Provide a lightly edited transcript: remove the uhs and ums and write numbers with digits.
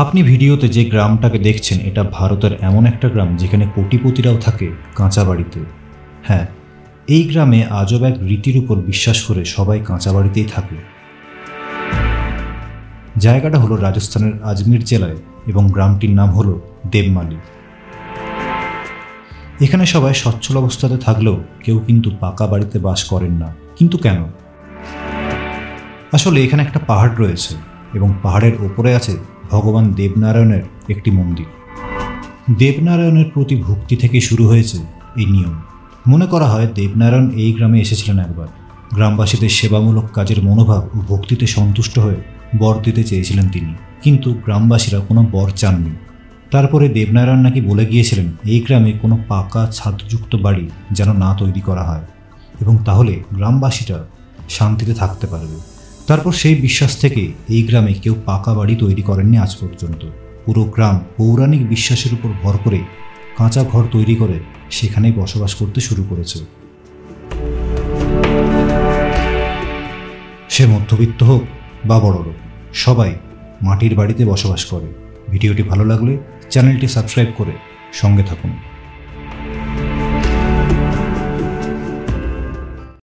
আপনি ভিডিওতে যে গ্রামটাকে দেখছেন এটা ভারতের এমন একটা গ্রাম যেখানে কোটিপতিরাও থাকে কাঁচা বাড়িতে। হ্যাঁ, এই গ্রামে আজব এক রীতির উপর বিশ্বাস করে সবাই কাঁচা বাড়িতেই থাকে। জায়গাটা হলো রাজস্থানের আজমির জেলায় এবং গ্রামটির নাম হলো দেবমালি। এখানে সবাই সচ্ছল অবস্থাতে থাকলেও কেউ কিন্তু পাকা বাড়িতে বাস করেন না। কিন্তু কেন? আসলে এখানে একটা পাহাড় রয়েছে এবং পাহাড়ের ওপরে আছে ভগবান দেবনারায়ণের একটি মন্দির। দেবনারায়ণের প্রতি ভক্তি থেকে শুরু হয়েছে এই নিয়ম। মনে করা হয় দেবনারায়ণ এই গ্রামে এসেছিলেন একবার। গ্রামবাসীদের সেবামূলক কাজের মনোভাব ও ভক্তিতে সন্তুষ্ট হয়ে বর দিতে চেয়েছিলেন তিনি, কিন্তু গ্রামবাসীরা কোনো বর চাননি। তারপরে দেবনারায়ণ নাকি বলে গিয়েছিলেন এই গ্রামে কোনো পাকা ছাদযুক্ত বাড়ি যেন না তৈরি করা হয়, এবং তাহলে গ্রামবাসীরা শান্তিতে থাকতে পারবে। তারপর সেই বিশ্বাস থেকে এই গ্রামে কেউ পাকা বাড়ি তৈরি করেননি আজ পর্যন্ত। পুরো গ্রাম পৌরাণিক বিশ্বাসের উপর ভর করে কাঁচা ঘর তৈরি করে সেখানেই বসবাস করতে শুরু করেছে। সে মধ্যবিত্ত হোক বা বড়লোক, সবাই মাটির বাড়িতে বসবাস করে। ভিডিওটি ভালো লাগলে চ্যানেলটি সাবস্ক্রাইব করে সঙ্গে থাকুন।